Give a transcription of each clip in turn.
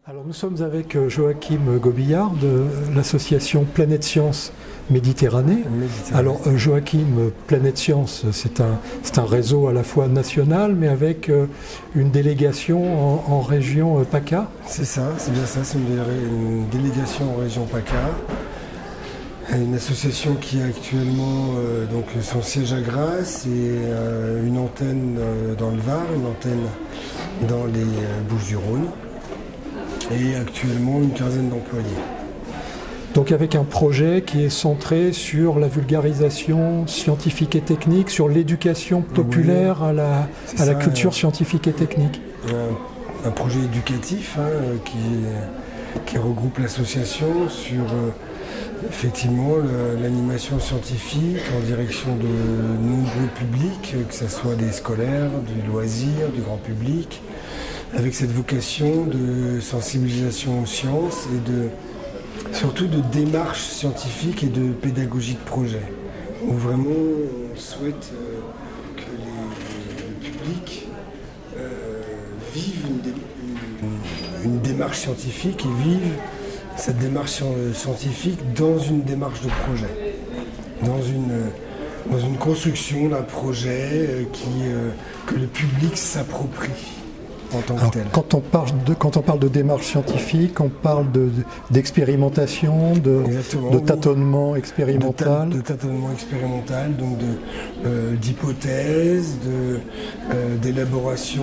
Alors nous sommes avec Joachim Gobillard de l'association Planète Science Méditerranée. Alors Joachim, Planète Science, c'est un réseau à la fois national mais avec une délégation en région PACA. C'est ça, c'est bien ça, c'est une délégation en région PACA. Une association qui a actuellement donc son siège à Grasse et une antenne dans le Var, une antenne dans les Bouches-du-Rhône. Et actuellement une quinzaine d'employés. Donc avec un projet qui est centré sur la vulgarisation scientifique et technique, sur l'éducation populaire à la culture scientifique et technique. Un projet éducatif qui regroupe l'association sur effectivement l'animation scientifique en direction de nombreux publics, que ce soit des scolaires, du loisir, du grand public, avec cette vocation de sensibilisation aux sciences et surtout de démarche scientifique et de pédagogie de projet. Où vraiment on souhaite que le public vive une démarche scientifique et vive cette démarche scientifique dans une démarche de projet, dans une construction d'un projet que le public s'approprie. Alors, quand on parle de démarche scientifique, on parle d'expérimentation, de tâtonnement expérimental. De tâtonnement expérimental, donc d'hypothèses, d'élaboration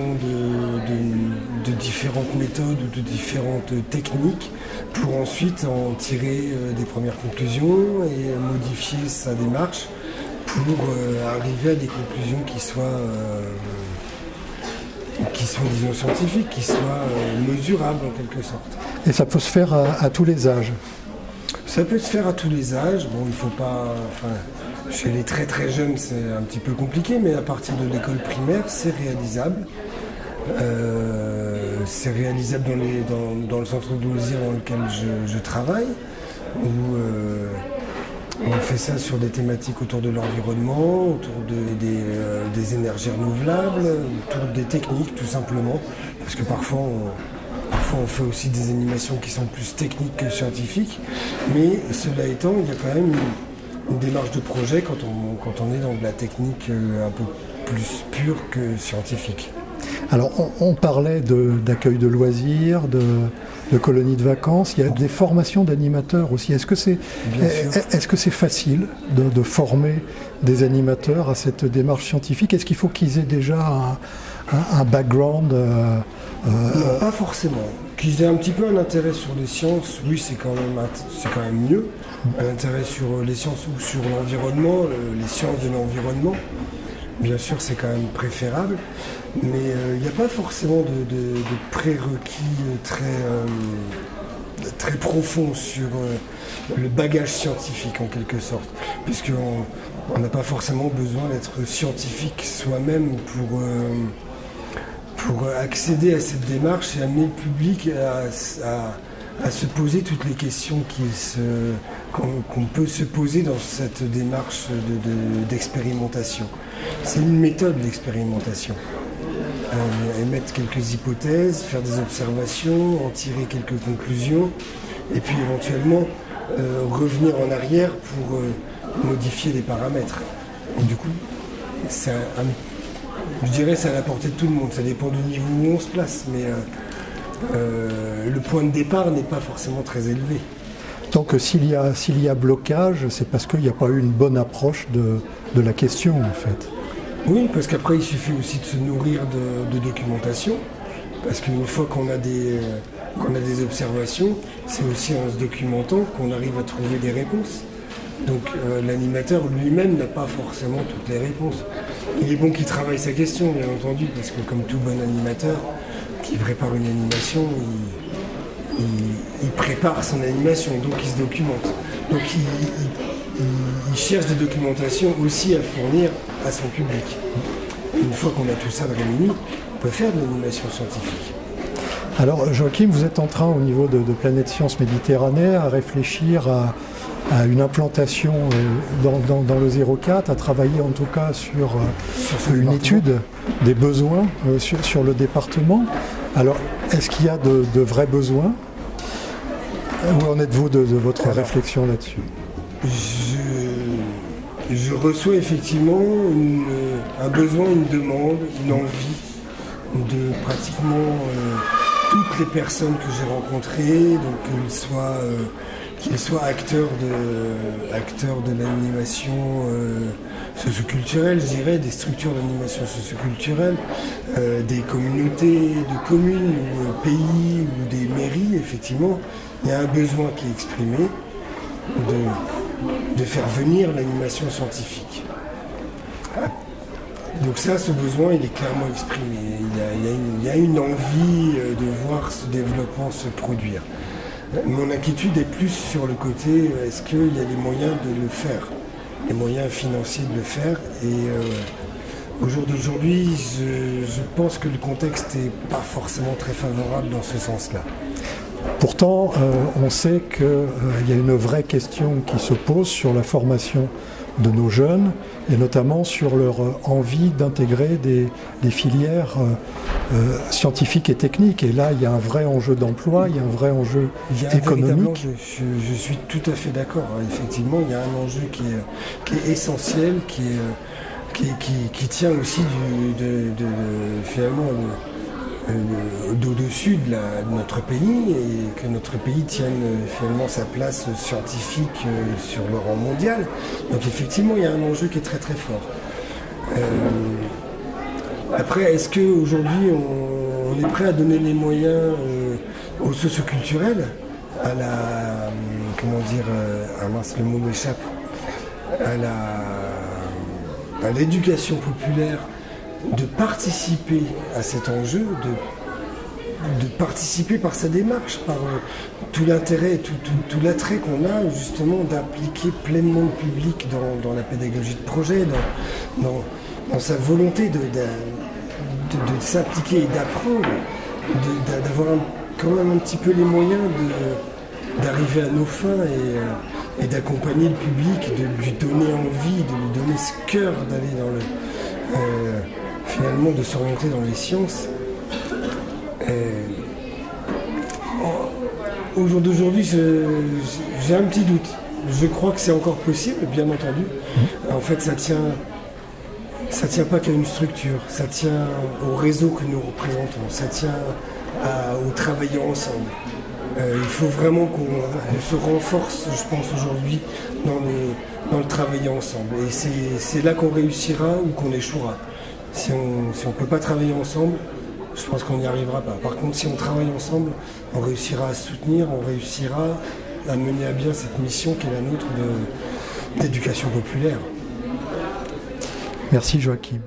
de différentes méthodes ou de différentes techniques pour ensuite en tirer des premières conclusions et modifier sa démarche pour arriver à des conclusions qui soient disons scientifiques, qui soient mesurables en quelque sorte. Et ça peut se faire à tous les âges? Ça peut se faire à tous les âges. Bon, il ne faut pas... chez les très très jeunes, c'est un petit peu compliqué, mais à partir de l'école primaire, c'est réalisable. C'est réalisable dans le centre de loisirs dans lequel je travaille, où on fait ça sur des thématiques autour de l'environnement, autour des énergies renouvelables, autour des techniques tout simplement. Parce que parfois on fait aussi des animations qui sont plus techniques que scientifiques. Mais cela étant, il y a quand même une démarche de projet quand on est dans de la technique un peu plus pure que scientifique. Alors on parlait d'accueil de loisirs, de colonies de vacances, il y a des formations d'animateurs aussi. Est-ce que c'est facile de former des animateurs à cette démarche scientifique? Est-ce qu'il faut qu'ils aient déjà un background Non, pas forcément. Qu'ils aient un petit peu un intérêt sur les sciences, oui, c'est quand même mieux. Un intérêt sur les sciences ou sur l'environnement, les sciences de l'environnement. Bien sûr, c'est quand même préférable, mais il n'y a pas forcément de prérequis très profonds sur le bagage scientifique en quelque sorte, puisqu'on n'a pas forcément besoin d'être scientifique soi-même pour accéder à cette démarche et amener le public à se poser toutes les questions qu'on peut se poser dans cette démarche d'expérimentation. C'est une méthode l'expérimentation. Émettre quelques hypothèses, faire des observations, en tirer quelques conclusions, et puis éventuellement revenir en arrière pour modifier les paramètres. Et du coup, je dirais que c'est à la portée de tout le monde, ça dépend du niveau où on se place, mais le point de départ n'est pas forcément très élevé. Donc s'il y a blocage, c'est parce qu'il n'y a pas eu une bonne approche de la question en fait. Oui, parce qu'après il suffit aussi de se nourrir de documentation, parce qu'une fois qu'on a des observations, c'est aussi en se documentant qu'on arrive à trouver des réponses. Donc l'animateur lui-même n'a pas forcément toutes les réponses. Il est bon qu'il travaille sa question, bien entendu, parce que comme tout bon animateur qui prépare une animation, il prépare son animation, donc il se documente. Donc il cherche des documentations aussi à fournir à son public. Une fois qu'on a tout ça réuni, on peut faire de l'animation scientifique. Alors Joachim, vous êtes en train au niveau de Planète Science Méditerranée à réfléchir à une implantation dans le 04, à travailler en tout cas sur une étude des besoins sur le département. Alors, est-ce qu'il y a de vrais besoins? Où en êtes-vous de votre réflexion là-dessus? Je reçois effectivement un besoin, une demande, une envie de pratiquement toutes les personnes que j'ai rencontrées, donc qu'ils soient acteurs de l'animation socioculturelle, je dirais, des structures d'animation socioculturelle, des communautés de communes ou pays ou des mairies, effectivement, il y a un besoin qui est exprimé de faire venir l'animation scientifique. Donc ça, ce besoin, il est clairement exprimé. Il y a une envie de voir ce développement se produire. Mon inquiétude est plus sur le côté, est-ce qu'il y a les moyens de le faire, les moyens financiers de le faire. Et au jour d'aujourd'hui, je pense que le contexte n'est pas forcément très favorable dans ce sens-là. Pourtant, on sait qu'il y a une vraie question qui se pose sur la formation de nos jeunes, et notamment sur leur envie d'intégrer des filières scientifiques et techniques. Et là, il y a un vrai enjeu d'emploi, il y a un vrai enjeu économique. Je suis tout à fait d'accord. Effectivement, il y a un enjeu qui est essentiel, qui tient aussi finalement d'au-dessus de notre pays, et que notre pays tienne finalement sa place scientifique sur le rang mondial. Donc effectivement, il y a un enjeu qui est très très fort. Après, est-ce qu'aujourd'hui on est prêt à donner les moyens aux socioculturels, à la... comment dire... ah mince, le mot m'échappe. À l'éducation populaire, de participer à cet enjeu, de participer par sa démarche, par tout l'intérêt, tout l'attrait qu'on a justement d'impliquer pleinement le public dans la pédagogie de projet, dans sa volonté de s'impliquer et d'apprendre, d'avoir quand même un petit peu les moyens d'arriver à nos fins et d'accompagner le public, de lui donner envie, de lui donner ce cœur d'aller dans le... finalement de s'orienter dans les sciences. Au jour d'aujourd'hui, j'ai un petit doute. Je crois que c'est encore possible, bien entendu. En fait, ça tient pas qu'à une structure, ça tient au réseau que nous représentons, ça tient au travailler ensemble. Il faut vraiment qu'on se renforce, je pense, aujourd'hui dans le travailler ensemble. Et c'est là qu'on réussira ou qu'on échouera. Si on ne peut pas travailler ensemble, je pense qu'on n'y arrivera pas. Par contre, si on travaille ensemble, on réussira à soutenir, on réussira à mener à bien cette mission qui est la nôtre d'éducation populaire. Merci Joachim.